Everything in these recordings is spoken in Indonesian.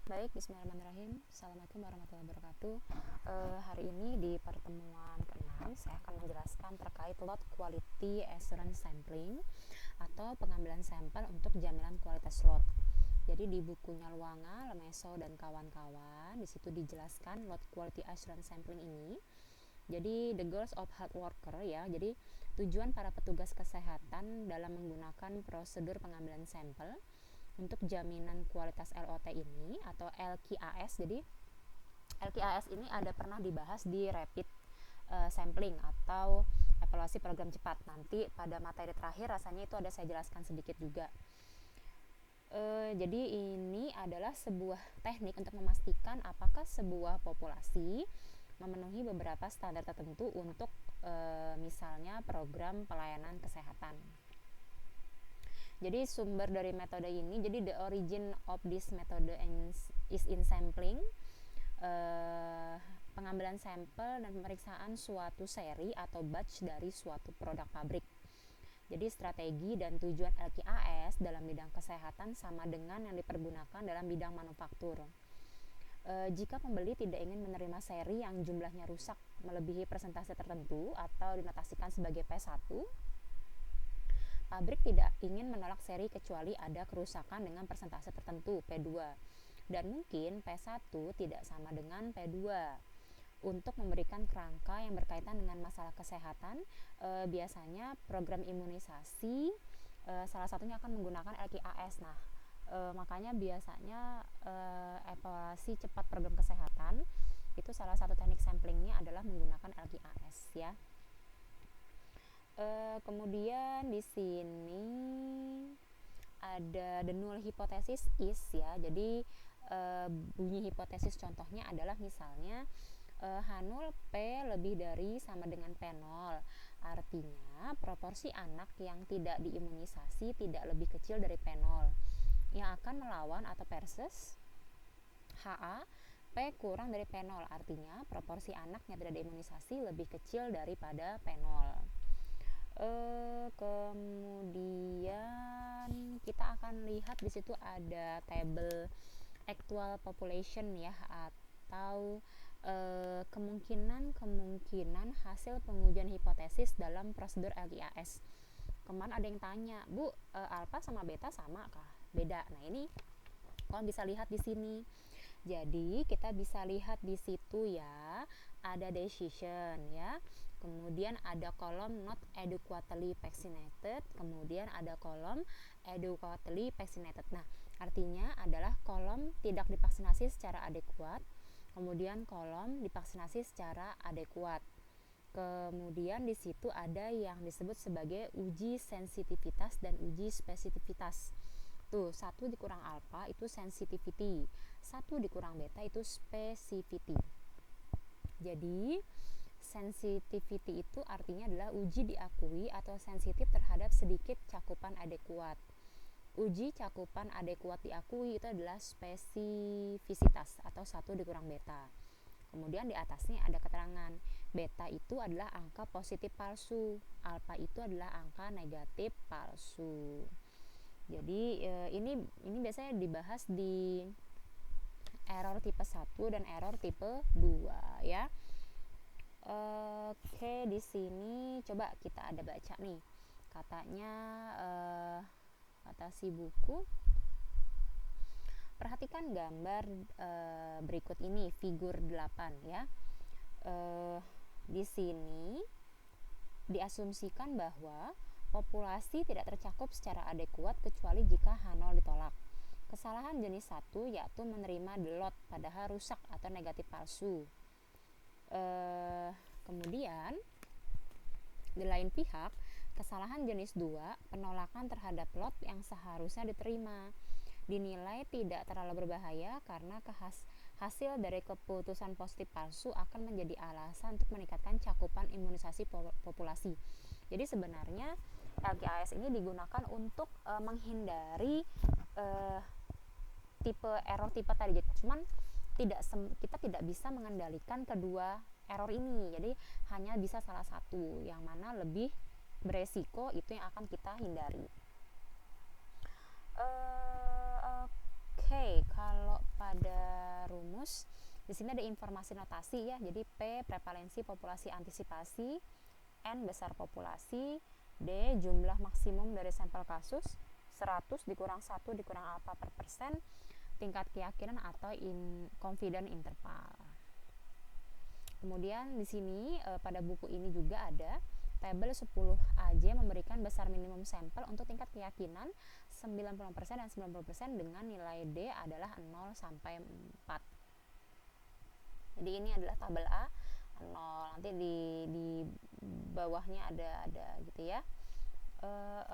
Baik, bismillahirrahmanirrahim. Assalamualaikum warahmatullahi wabarakatuh. Hari ini di pertemuan ke-6 saya akan menjelaskan terkait lot quality assurance sampling atau pengambilan sampel untuk jaminan kualitas lot. Jadi di bukunya Luanga, Lemeso dan kawan-kawan, di situ dijelaskan lot quality assurance sampling ini. Jadi the goals of health worker ya. Jadi tujuan para petugas kesehatan dalam menggunakan prosedur pengambilan sampel untuk jaminan kualitas LOT ini atau LQAS. Jadi LQAS ini ada pernah dibahas di rapid sampling atau evaluasi program cepat. Nanti pada materi terakhir rasanya itu ada saya jelaskan sedikit juga. Jadi ini adalah sebuah teknik untuk memastikan apakah sebuah populasi memenuhi beberapa standar tertentu untuk misalnya program pelayanan kesehatan. Jadi sumber dari metode ini, jadi the origin of this method is in sampling, pengambilan sampel dan pemeriksaan suatu seri atau batch dari suatu produk pabrik. Jadi strategi dan tujuan LQAS dalam bidang kesehatan sama dengan yang dipergunakan dalam bidang manufaktur. Jika pembeli tidak ingin menerima seri yang jumlahnya rusak melebihi persentase tertentu atau dinotasikan sebagai P1, pabrik tidak ingin menolak seri kecuali ada kerusakan dengan persentase tertentu P2 dan mungkin P1 tidak sama dengan P2. Untuk memberikan kerangka yang berkaitan dengan masalah kesehatan, biasanya program imunisasi salah satunya akan menggunakan LQAS. Nah, makanya biasanya evaluasi cepat program kesehatan itu salah satu teknik samplingnya adalah menggunakan LQAS ya. Kemudian di sini ada the null hypothesis is ya. Jadi bunyi hipotesis contohnya adalah misalnya H0 P lebih dari sama dengan P0. Artinya proporsi anak yang tidak diimunisasi tidak lebih kecil dari P0 yang akan melawan atau versus HA P kurang dari P0. Artinya proporsi anak yang tidak diimunisasi lebih kecil daripada P0. Kemudian kita akan lihat di situ ada table actual population ya, atau kemungkinan hasil pengujian hipotesis dalam prosedur LQAS. Kemarin ada yang tanya, Bu, alfa sama beta sama kah? Beda. Nah, ini kalian bisa lihat di sini. Jadi kita bisa lihat di situ ya, ada decision ya. Kemudian ada kolom not adequately vaccinated, kemudian ada kolom adequately vaccinated. Nah, artinya adalah kolom tidak divaksinasi secara adekuat, kemudian kolom divaksinasi secara adekuat. Kemudian di situ ada yang disebut sebagai uji sensitivitas dan uji spesifisitas. Tuh, 1 dikurang alfa itu sensitivity, 1 dikurang beta itu specificity. Jadi sensitivity itu artinya adalah uji diakui atau sensitif terhadap sedikit cakupan adekuat. Uji cakupan adekuat diakui itu adalah spesifisitas atau 1 dikurang beta. Kemudian di atasnya ada keterangan, beta itu adalah angka positif palsu, alfa itu adalah angka negatif palsu. Jadi ini biasanya dibahas di error tipe 1 dan error tipe 2 ya. Oke, di sini coba kita ada baca nih. Katanya kata si buku, perhatikan gambar berikut ini, figur 8 ya. Di sini diasumsikan bahwa populasi tidak tercakup secara adekuat kecuali jika H0 ditolak. Kesalahan jenis 1 yaitu menerima the lot padahal rusak atau negatif palsu. Kemudian di lain pihak, kesalahan jenis 2, penolakan terhadap lot yang seharusnya diterima, dinilai tidak terlalu berbahaya karena hasil dari keputusan positif palsu akan menjadi alasan untuk meningkatkan cakupan imunisasi populasi. Jadi sebenarnya LQAS ini digunakan untuk menghindari error tipe tadi. Cuman kita tidak bisa mengendalikan kedua error ini. Jadi hanya bisa salah satu, yang mana lebih beresiko itu yang akan kita hindari. Oke, kalau pada Terus di sini ada informasi notasi ya. Jadi P prevalensi populasi antisipasi, N besar populasi, D jumlah maksimum dari sampel kasus 100 dikurang 1 dikurang alfa per persen, tingkat keyakinan atau confidence interval. Kemudian di sini pada buku ini juga ada tabel 10 AJ memberikan besar minimum sampel untuk tingkat keyakinan 90% dan 90% dengan nilai D adalah 0 sampai 4. Jadi ini adalah tabel A 0, nanti di bawahnya ada gitu ya.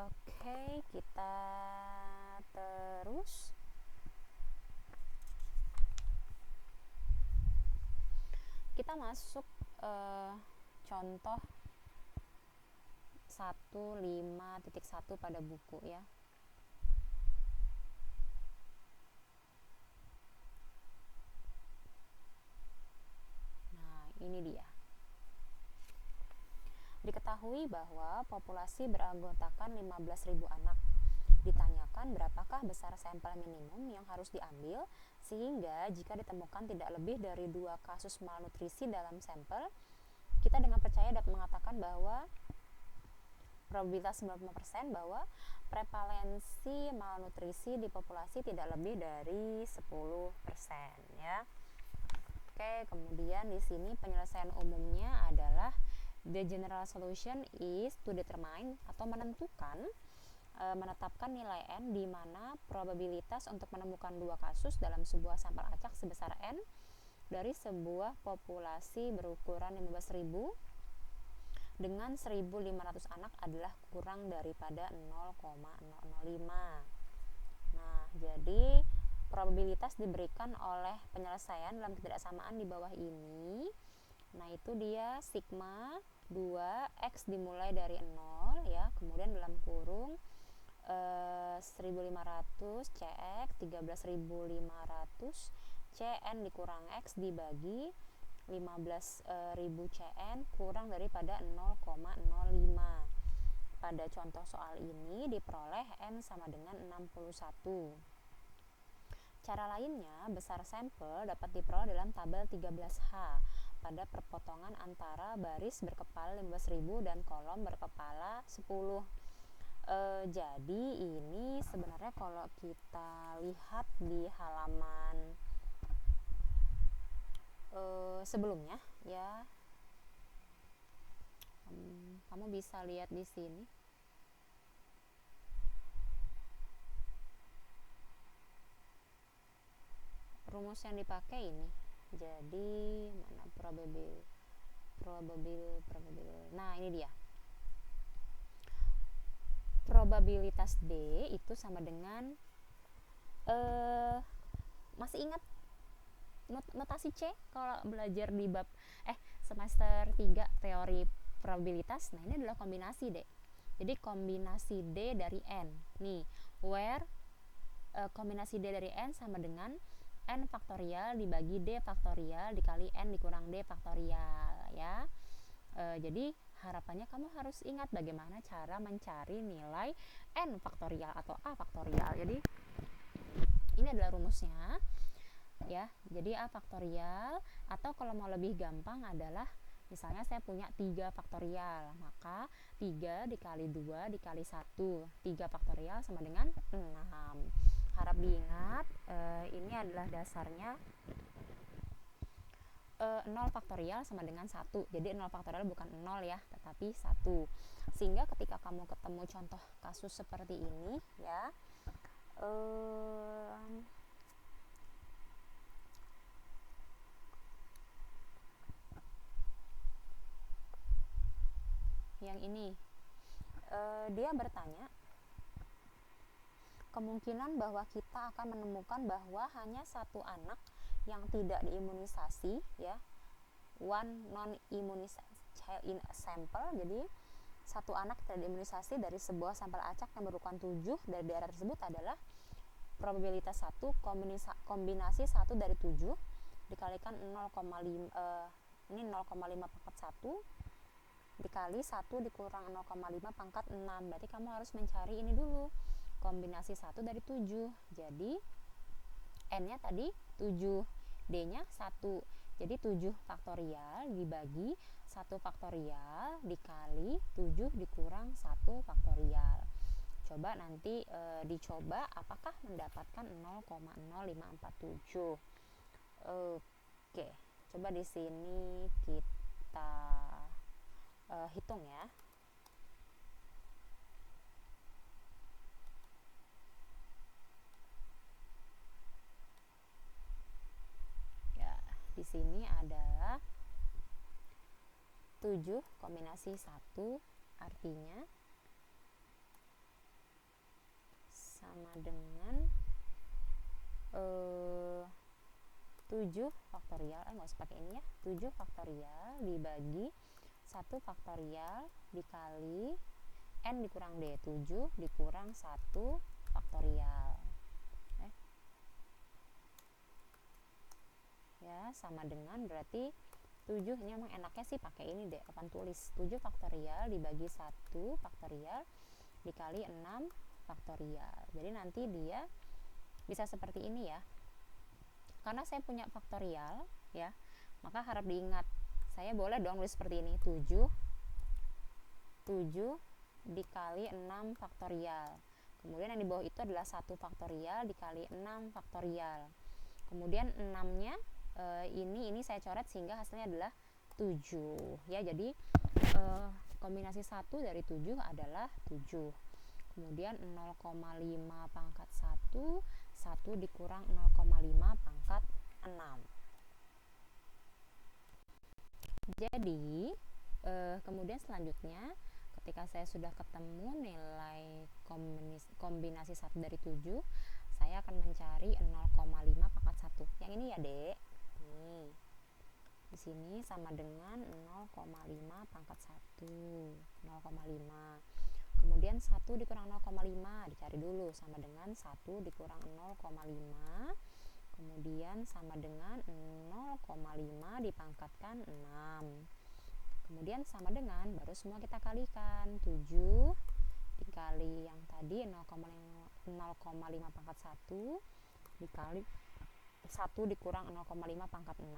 Oke, kita terus kita masuk contoh 15.1 pada buku ya. Nah, ini dia. Diketahui bahwa populasi beranggotakan 15.000 anak. Ditanyakan berapakah besar sampel minimum yang harus diambil sehingga jika ditemukan tidak lebih dari 2 kasus malnutrisi dalam sampel, kita dengan percaya dapat mengatakan bahwa probabilitas 95% bahwa prevalensi malnutrisi di populasi tidak lebih dari 10% ya. Oke, kemudian di sini penyelesaian umumnya adalah the general solution is to determine atau menetapkan nilai N di mana probabilitas untuk menemukan 2 kasus dalam sebuah sampel acak sebesar N dari sebuah populasi berukuran 15.000 dengan 1.500 anak adalah kurang daripada 0,005. Nah, jadi probabilitas diberikan oleh penyelesaian dalam ketidaksamaan di bawah ini. Nah, itu dia sigma 2 X dimulai dari 0 ya, kemudian dalam kurung 1.500 CX 13.500 CN dikurang X dibagi 15.000 CN kurang daripada 0,05. Pada contoh soal ini diperoleh N sama dengan 61. Cara lainnya, besar sampel dapat diperoleh dalam tabel 13H pada perpotongan antara baris berkepala 15.000 dan kolom berkepala 10. Jadi ini sebenarnya kalau kita lihat di halaman sebelumnya ya, kamu bisa lihat di sini. Rumus yang dipakai ini. Jadi mana probabil. Nah, ini dia. Probabilitas D itu sama dengan masih ingat notasi C kalau belajar di bab semester 3 teori probabilitas. Nah, ini adalah kombinasi D. Jadi kombinasi D dari N. Nih, where kombinasi D dari N sama dengan N faktorial dibagi D faktorial dikali N dikurang D faktorial ya. Jadi harapannya kamu harus ingat bagaimana cara mencari nilai N faktorial atau A faktorial. Jadi ini adalah rumusnya ya. Jadi A faktorial, atau kalau mau lebih gampang adalah misalnya saya punya 3 faktorial, maka 3 dikali 2 dikali 1, 3 faktorial sama dengan 6. Harap diingat ini adalah dasarnya 0 faktorial sama dengan 1. Jadi 0 faktorial bukan 0 ya, tetapi 1. Sehingga ketika kamu ketemu contoh kasus seperti ini ya, yang ini dia bertanya kemungkinan bahwa kita akan menemukan bahwa hanya satu anak yang tidak diimunisasi ya, one non immunized child in a sample. Jadi satu anak tidak diimunisasi dari sebuah sampel acak yang berukuran 7 dari daerah tersebut adalah probabilitas 1 kombinasi 1 dari 7 dikalikan 0,5 ini 0,5 pangkat 1 dikali 1 dikurang 0,5 pangkat 6. Berarti kamu harus mencari ini dulu, kombinasi 1 dari 7. Jadi N nya tadi 7. D-nya 1. Jadi 7 faktorial dibagi 1 faktorial dikali 7 dikurang 1 faktorial. Coba nanti dicoba apakah mendapatkan 0,0547. Oke, coba di sini kita hitung ya. Di sini adalah 7 kombinasi 1, artinya sama dengan 7 faktorial, nggak usah pakai ini ya, 7 faktorial dibagi 1 faktorial dikali n dikurang d, 7 dikurang 1 faktorial. Ya, sama dengan berarti 7, ini memang enaknya sih pakai ini deh, papan tulis. 7 faktorial dibagi 1 faktorial dikali 6 faktorial. Jadi nanti dia bisa seperti ini ya. Karena saya punya faktorial ya, maka harap diingat, saya boleh dong nulis seperti ini, 7 dikali 6 faktorial. Kemudian yang di bawah itu adalah 1 faktorial dikali 6 faktorial. Kemudian 6-nya ini saya coret sehingga hasilnya adalah 7 ya. Jadi kombinasi 1 dari 7 adalah 7. Kemudian 0,5 pangkat 1 dikurang 0,5 pangkat 6. Jadi kemudian selanjutnya ketika saya sudah ketemu nilai kombinasi 1 dari 7, saya akan mencari 0,5 pangkat 1. Yang ini ya, Dek. Nih. Di sini sama dengan 0,5 pangkat 1. 0,5. Kemudian 1 dikurang 0,5 dicari dulu, sama dengan 1 dikurang 0,5. Kemudian sama dengan 0,5 dipangkatkan 6. Kemudian sama dengan, baru semua kita kalikan, 7 dikali yang tadi 0,5 pangkat 1 dikali 1 dikurang 0,5 pangkat 6.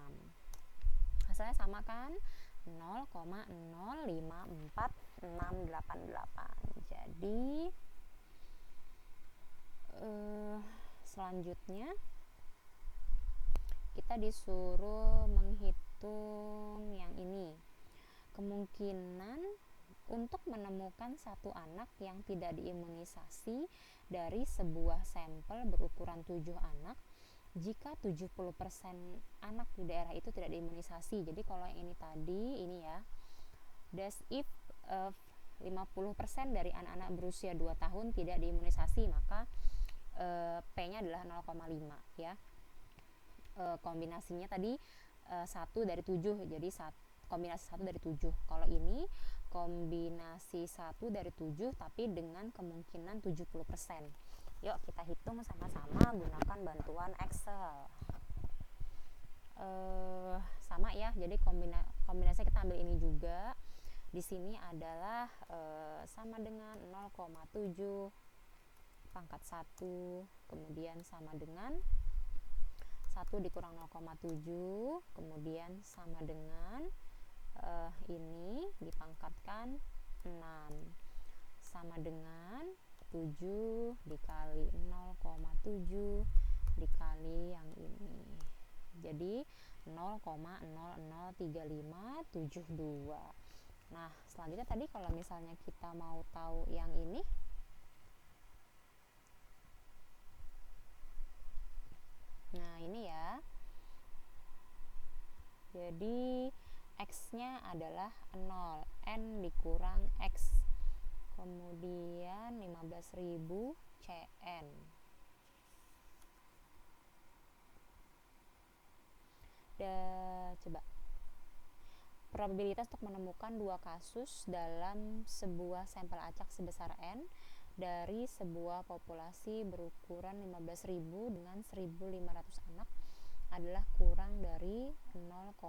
Hasilnya sama kan? 0,054688. Jadi selanjutnya kita disuruh menghitung yang ini. Kemungkinan untuk menemukan satu anak yang tidak diimunisasi dari sebuah sampel berukuran 7 anak jika 70% anak di daerah itu tidak diimunisasi. Jadi kalau yang ini tadi, ini ya, that's if 50% dari anak-anak berusia 2 tahun tidak diimunisasi, maka P-nya adalah 0,5 ya. Kombinasinya tadi 1 dari 7, jadi kombinasi 1 dari 7. Kalau ini kombinasi 1 dari 7 tapi dengan kemungkinan 70%. Yuk kita hitung sama-sama gunakan bantuan Excel. Sama ya, jadi kombinasi kita ambil ini juga. Di sini adalah sama dengan 0,7 pangkat 1, kemudian sama dengan 1 dikurang 0,7, kemudian sama dengan ini dipangkatkan 6, sama dengan 7 dikali 0,7 dikali yang ini, jadi 0,003572. Nah selanjutnya tadi kalau misalnya kita mau tahu yang ini, nah ini ya, jadi X-nya adalah 0, N dikurang X, kemudian 15.000 CN. Coba probabilitas untuk menemukan 2 kasus dalam sebuah sampel acak sebesar N dari sebuah populasi berukuran 15.000 dengan 1.500 anak adalah kurang dari 0,05.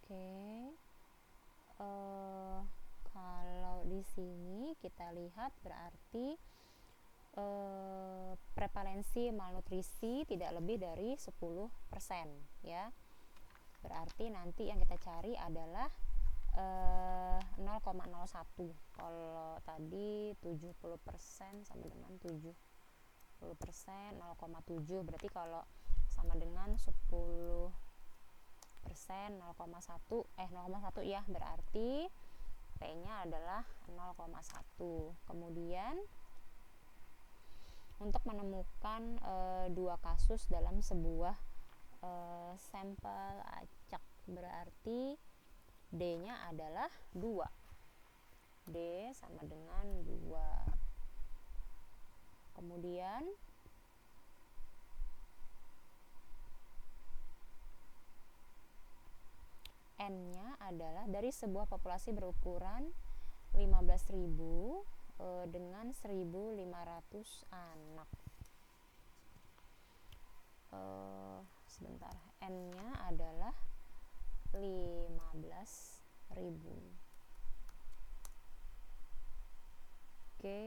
Oke. Kalau di sini kita lihat berarti prevalensi malnutrisi tidak lebih dari 10%, ya. Berarti nanti yang kita cari adalah 0,01. Kalau tadi 70% sama dengan 70%, 0,7. Berarti kalau sama dengan 10%, 0,1 ya, berarti P-nya adalah 0,1. Kemudian untuk menemukan dua kasus dalam sebuah sampel acak, berarti D-nya adalah 2. D sama dengan 2. Kemudian N-nya adalah dari sebuah populasi berukuran 15.000 dengan 1.500 anak. Sebentar, N-nya adalah 15.000. Oke.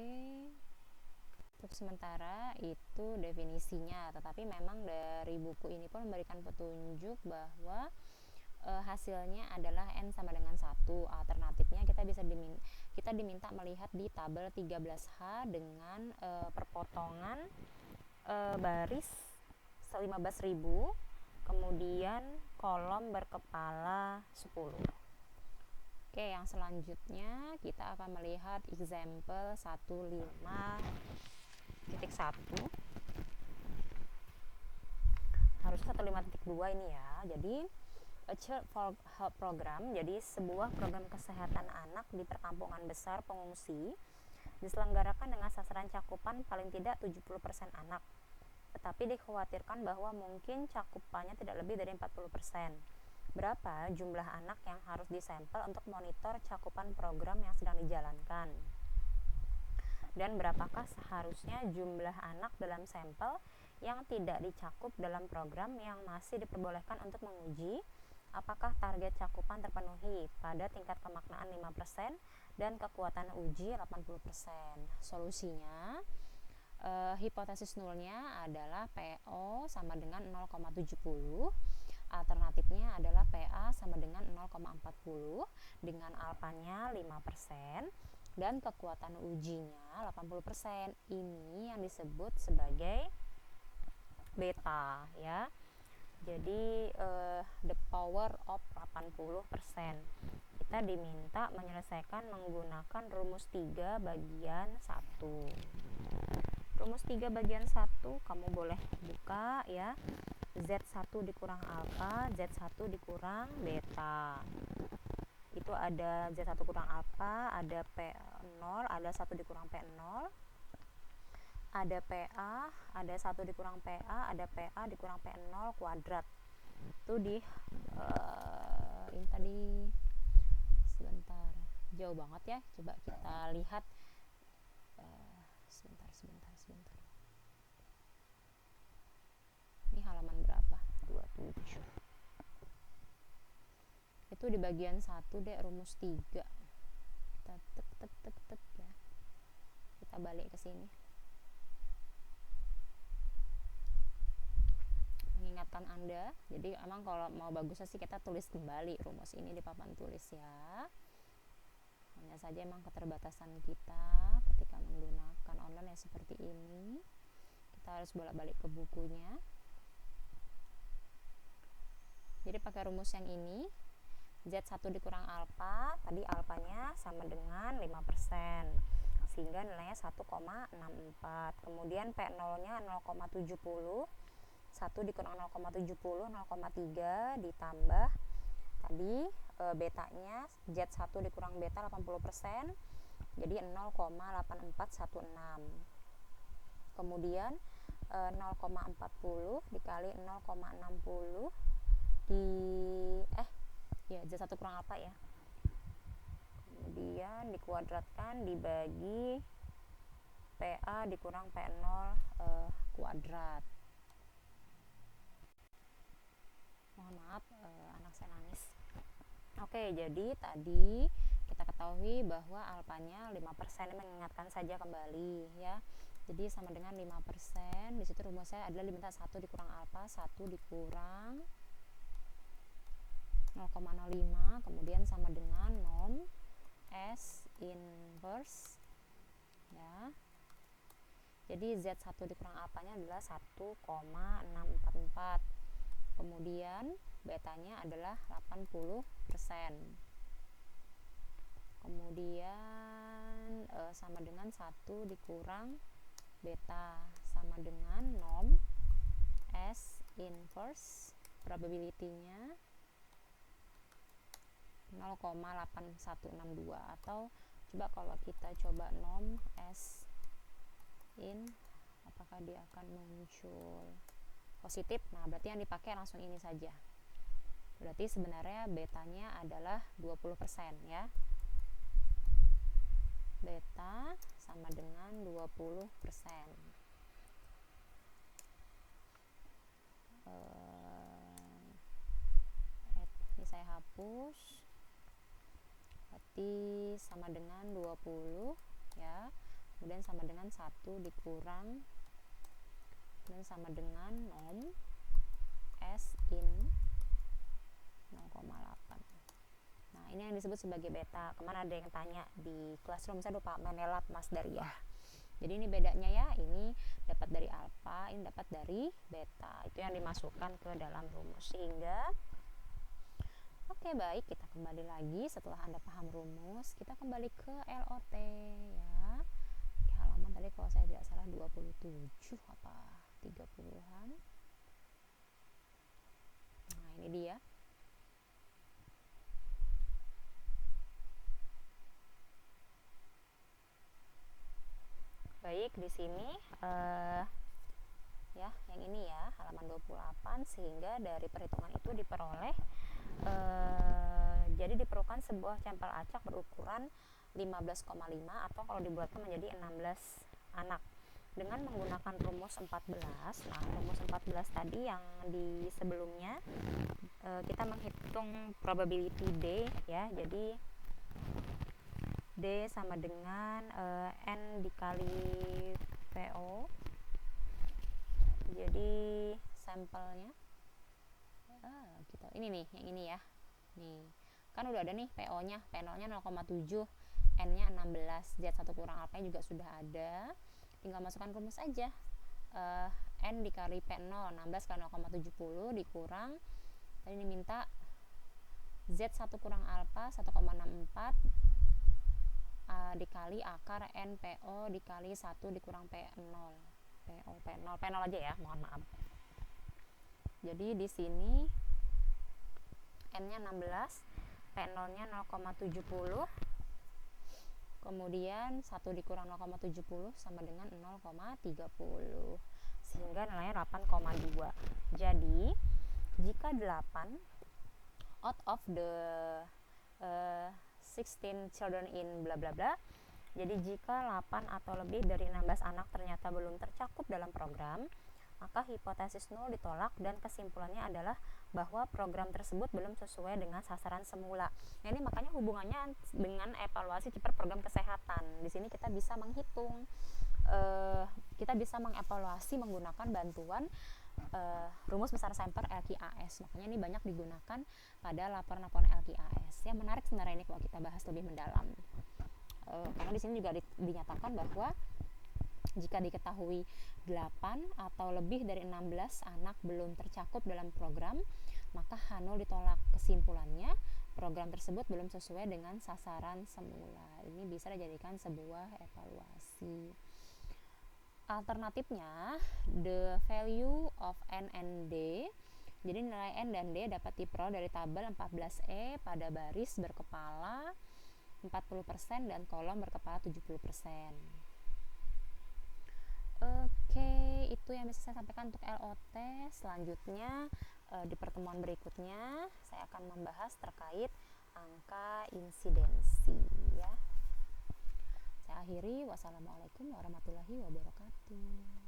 Untuk sementara itu definisinya, tetapi memang dari buku ini pun memberikan petunjuk bahwa hasilnya adalah N sama dengan 1. Alternatifnya kita diminta melihat di tabel 13H dengan perpotongan baris 15.000, kemudian kolom berkepala 10. Oke, yang selanjutnya kita akan melihat example 15.1. Harusnya 15.2 ini ya. Jadi a Child for Health Program, jadi sebuah program kesehatan anak di perkampungan besar pengungsi, diselenggarakan dengan sasaran cakupan paling tidak 70% anak. Tetapi dikhawatirkan bahwa mungkin cakupannya tidak lebih dari 40%. Berapa jumlah anak yang harus disampel untuk monitor cakupan program yang sedang dijalankan? Dan berapakah seharusnya jumlah anak dalam sampel yang tidak dicakup dalam program yang masih diperbolehkan untuk menguji apakah target cakupan terpenuhi pada tingkat kemaknaan 5% dan kekuatan uji 80%. Solusinya, hipotesis nulnya adalah PO sama dengan 0,70. Alternatifnya adalah PA sama dengan 0,40 dengan alfanya 5% dan kekuatan ujinya 80%. Ini yang disebut sebagai beta, ya. Jadi the power of 80%. Kita diminta menyelesaikan menggunakan rumus 3 bagian 1. Rumus 3 bagian 1 kamu boleh buka ya. Z1 dikurang alfa, Z1 dikurang beta. Itu ada Z1 kurang alfa, ada P0, ada 1 dikurang P0. Ada PA, ada 1 dikurang PA, ada PA dikurang P0 kuadrat. Itu di ini tadi sebentar, jauh banget ya. Coba kita lihat sebentar. Ini halaman berapa? 27. Itu di bagian 1 deh, rumus 3. Kita tek ya. Kita balik ke sini. Mengingatkan Anda, jadi emang kalau mau bagusnya sih kita tulis kembali rumus ini di papan tulis ya. Hanya saja emang keterbatasan kita ketika menggunakan online ya seperti ini, kita harus bolak-balik ke bukunya. Jadi pakai rumus yang ini, Z1 dikurang alfa, tadi alfanya sama dengan 5%, sehingga nilainya 1,64. Kemudian P0 nya 0,70, 1 dikurang 0,70, 0,3 ditambah tadi betanya Z1 dikurang beta 80%, jadi 0,8416. Kemudian 0,40 dikali 0,60 Z1 kurang alfa ya. Kemudian dikuadratkan dibagi PA dikurang P0 kuadrat. Mohon maaf, anak saya nangis. Oke, jadi tadi kita ketahui bahwa alfanya 5%, mengingatkan saja kembali ya. Jadi sama dengan 5%. Di situ rumusnya adalah diminta 1 dikurang alfa, 1 dikurang 0,05, kemudian sama dengan norm S inverse ya. Jadi Z1 dikurang alfanya adalah 1,644. Kemudian betanya adalah 80%. Kemudian sama dengan 1 dikurang beta sama dengan norm S inverse, probability-nya 0,8162, atau coba kalau kita coba norm S in, apakah dia akan muncul positif? Nah, berarti yang dipakai langsung ini saja. Berarti sebenarnya betanya adalah 20% ya. Beta sama dengan 20%. Ini saya hapus. Berarti sama dengan 20 ya. Kemudian sama dengan 1 dikurang, dan sama dengan norm S in 0,8. Nah, ini yang disebut sebagai beta. Kemarin ada yang tanya di classroom, saya lupa menelap Mas Daria. Jadi ini bedanya ya, ini dapat dari alfa, ini dapat dari beta. Itu yang dimasukkan ke dalam rumus. Sehingga oke, baik, kita kembali lagi setelah Anda paham rumus, kita kembali ke LOT ya. Di halaman tadi kalau saya tidak salah 27 apa 30-an. Nah, ini dia. Baik, di sini ya, yang ini ya, halaman 28, sehingga dari perhitungan itu diperoleh jadi diperlukan sebuah sampel acak berukuran 15,5 atau kalau dibuatkan menjadi 16 anak dengan menggunakan rumus 14. Nah, rumus 14 tadi yang di sebelumnya kita menghitung probability D ya. Jadi D sama dengan N dikali PO. Jadi sampelnya kita ini nih, yang ini ya. Nih, kan udah ada nih PO-nya, P0-nya 0,7, N-nya 16, Z1 kurang alfa juga sudah ada. Tinggal masukkan rumus aja. N dikali P0, 16 kali 0,70 dikurang, tadi diminta Z1 kurang alfa 1,64 dikali akar NPO dikali 1 dikurang P0. P0 aja ya, mohon maaf. Jadi di sini N-nya 16, P0-nya 0,70. Kemudian 1 dikurang 0,70 sama dengan 0,30. Sehingga nilainya 8,2. Jadi, jika 8 out of the 16 children in bla bla bla. Jadi jika 8 atau lebih dari 16 anak ternyata belum tercakup dalam program, maka hipotesis nol ditolak dan kesimpulannya adalah bahwa program tersebut belum sesuai dengan sasaran semula. Nah, ini makanya hubungannya dengan evaluasi cepat program kesehatan. Di sini kita bisa menghitung, kita bisa mengevaluasi menggunakan bantuan rumus besar sampel LQAS. Makanya ini banyak digunakan pada laporan-laporan LQAS. Yang menarik sebenarnya ini kalau kita bahas lebih mendalam. Karena di sini juga dinyatakan bahwa jika diketahui 8 atau lebih dari 16 anak belum tercakup dalam program, maka H0 ditolak. Kesimpulannya, program tersebut belum sesuai dengan sasaran semula. Ini bisa dijadikan sebuah evaluasi. Alternatifnya, the value of N and D. Jadi nilai N dan D dapat diperoleh dari tabel 14E pada baris berkepala 40% dan kolom berkepala 70%. Oke, itu yang bisa saya sampaikan untuk LOT. Selanjutnya di pertemuan berikutnya saya akan membahas terkait angka insidensi ya. Saya akhiri, wassalamualaikum warahmatullahi wabarakatuh.